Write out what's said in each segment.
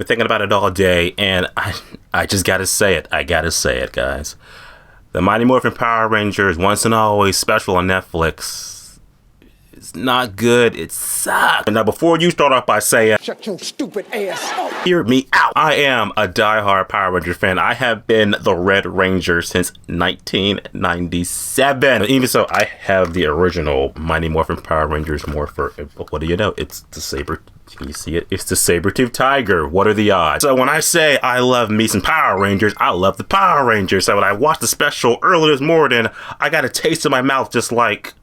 been thinking about it all day, and I just gotta say it. I gotta say it, guys. The Mighty Morphin Power Rangers Once and Always special on Netflix. It's not good. It sucks. Now, before you start off by saying, shut your stupid ass up, hear me out. I am a diehard Power Ranger fan. I have been the Red Ranger since 1997. Even so, I have the original Mighty Morphin Power Rangers Morpher. What do you know? It's the saber. Can you see it? It's the saber-toothed tiger. What are the odds? So when I say I love me some Power Rangers, I love the Power Rangers. So when I watched the special earlier this morning, I got a taste in my mouth just like,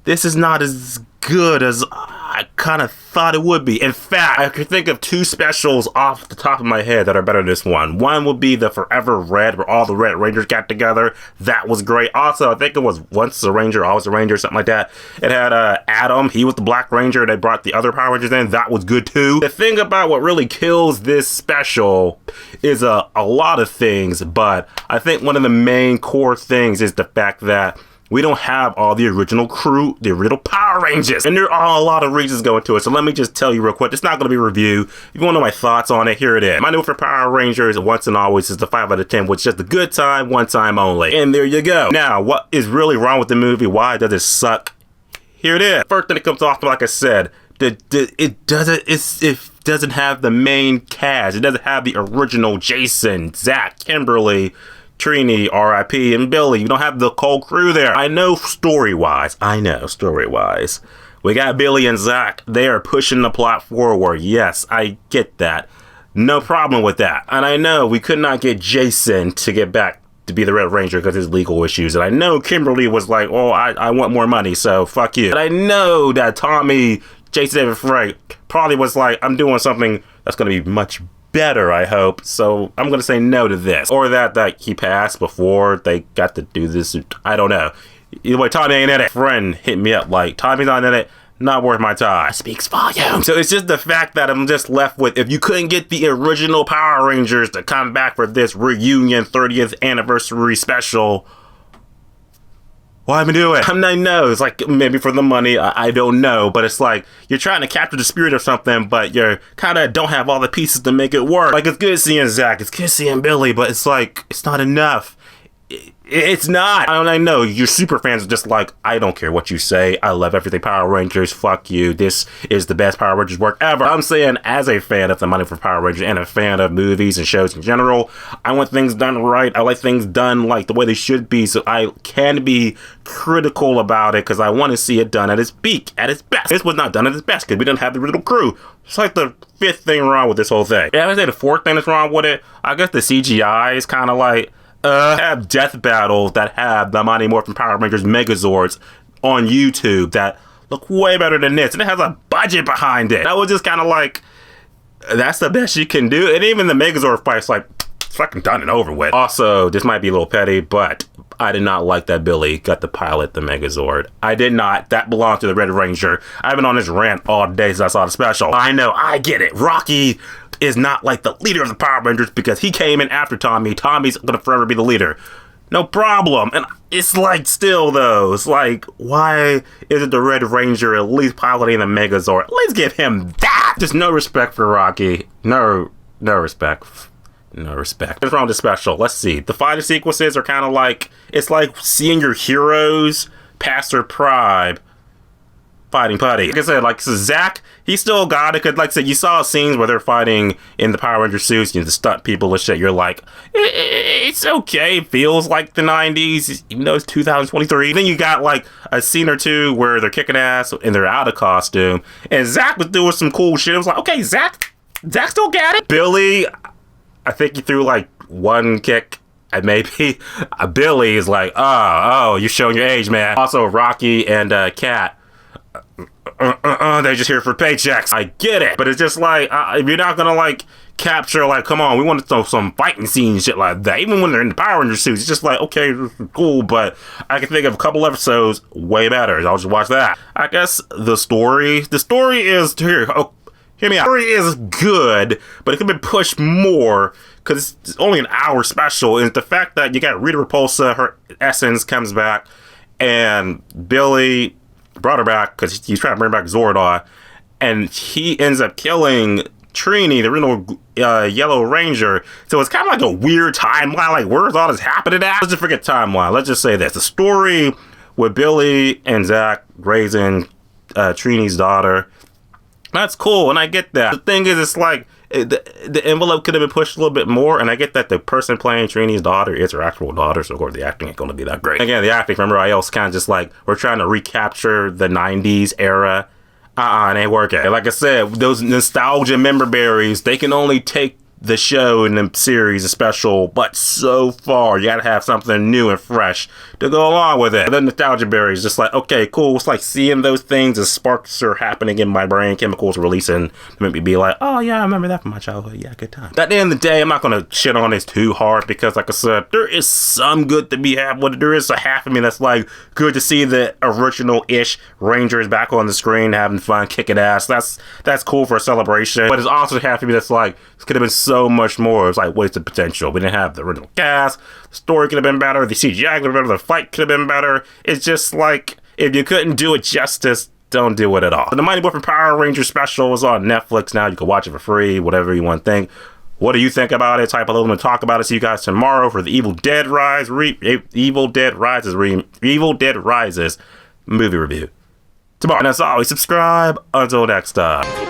this is not as good as I kind of thought it would be. In fact, I could think of two specials off the top of my head that are better than this one. One would be the Forever Red, where all the Red Rangers got together. That was great. Also, I think it was Once a Ranger, Always a Ranger, something like that. It had Adam. He was the Black Ranger. They brought the other Power Rangers in. That was good too. The thing about what really kills this special is a lot of things, but I think one of the main core things is the fact that we don't have all the original crew, the original Power Rangers. And there are a lot of reasons going to it. So let me just tell you real quick. It's not going to be a review. If you want to know my thoughts on it, here it is. My new for Power Rangers Once and Always is the 5 out of 10, which is just a good time, one time only. And there you go. Now, what is really wrong with the movie? Why does it suck? Here it is. First thing that comes off, like I said, it doesn't have the main cast. It doesn't have the original Jason, Zach, Kimberly, Trini, R.I.P., and Billy. You don't have the whole crew there. I know story-wise. We got Billy and Zach. They are pushing the plot forward. Yes, I get that. No problem with that. And I know we could not get Jason to get back to be the Red Ranger because of his legal issues. And I know Kimberly was like, oh, I want more money, so fuck you. But I know that Tommy, Jason David Frank, probably was like, I'm doing something that's going to be much better, I hope. So I'm going to say no to this. Or that he passed before they got to do this. I don't know. Either way, Tommy ain't in it. Friend hit me up like, Tommy's not in it. Not worth my time. Speaks volumes. So it's just the fact that I'm just left with, if you couldn't get the original Power Rangers to come back for this reunion 30th anniversary special, why even do it? I know it's like maybe for the money, I don't know, but it's like you're trying to capture the spirit of something, but you kind of don't have all the pieces to make it work. Like, it's good seeing Zach, it's good seeing Billy, but it's like, it's not enough. It's not. I know your super fans are just like, I don't care what you say. I love everything Power Rangers. Fuck you. This is the best Power Rangers work ever. I'm saying, as a fan of the Mighty Morphin Power Rangers and a fan of movies and shows in general, I want things done right. I like things done like the way they should be. So I can be critical about it because I want to see it done at its peak, at its best. This was not done at its best because we didn't have the original crew. It's like the fifth thing wrong with this whole thing. Yeah, I would say the fourth thing that's wrong with it, I guess the CGI is kind of like, have death battles that have the Mighty Morphin Power Rangers Megazords on YouTube that look way better than this, and it has a budget behind it. That was just kind of like, that's the best you can do. And even the Megazord fight's like, it's fucking done and over with. Also, this might be a little petty, but I did not like that Billy got to pilot the Megazord. I did not. That belonged to the Red Ranger. I've been on this rant all day since I saw the special. I know, I get it. Rocky is not like the leader of the Power Rangers because he came in after Tommy. Tommy's gonna forever be the leader. No problem. And it's like, still though, it's like, why isn't the Red Ranger at least piloting the Megazord? At least give him that. Just no respect for Rocky. No respect. No respect. What's wrong with the special? Let's see. The fighting sequences are kind of like, it's like seeing your heroes pass their prime fighting putty. Like I said, like, so Zach, he still got it. Cause like I said, you saw scenes where they're fighting in the Power Ranger suits, you know, the stunt people and shit. You're like, it's okay. It feels like the 90s, even though it's 2023. Then you got like a scene or two where they're kicking ass and they're out of costume. And Zach was doing some cool shit. It was like, okay, Zach still got it. Billy, I think he threw like one kick. And maybe Billy is like, oh, you're showing your age, man. Also, Rocky and Kat, they're just here for paychecks. I get it, but it's just like, if you're not gonna like capture, like, come on, we want to throw some fighting scenes, shit like that. Even when they're in the Power Ranger suits, it's just like, okay, cool, but I can think of a couple episodes way better. I'll just watch that. I guess the story is here. Oh, hear me out. The story is good, but it could be pushed more because it's only an hour special. And the fact that you got Rita Repulsa, her essence comes back, and Billy brought her back because he's trying to bring back Zordon, and he ends up killing Trini, the original Yellow Ranger. So it's kind of like a weird timeline. Like, where's all this happening at? Let's just forget timeline. Let's just say this. The story with Billy and Zach raising Trini's daughter. That's cool, and I get that. The thing is, it's like, the envelope could have been pushed a little bit more, and I get that the person playing Trini's daughter is her actual daughter, so of course the acting ain't going to be that great. Again, the acting from everybody else kind of just like, we're trying to recapture the 90s era. It ain't working. Like I said, those nostalgia member berries, they can only take the show and the series a special, but so far you gotta have something new and fresh to go along with it. The nostalgia berry is just like, okay, cool. It's like seeing those things as sparks are happening in my brain, chemicals releasing to make me be like, oh yeah, I remember that from my childhood. Yeah, good time. At the end of the day, I'm not gonna shit on this too hard because, like I said, there is some good to be had with it. There is a half of me that's like, good to see the original-ish Rangers back on the screen having fun, kicking ass. That's cool for a celebration. But it's also half of me that's like, this could have been so much more. It's like wasted potential. We didn't have the original cast. The story could have been better. The CGI could have been better. The fight could have been better. It's just like, if you couldn't do it justice, don't do it at all. The Mighty Morphin Power Rangers special is on Netflix now. You can watch it for free, whatever you want to think. What do you think about it? Type a little and talk about it. See you guys tomorrow for the Evil Dead Rises movie review. Tomorrow. And as always, subscribe. Until next time.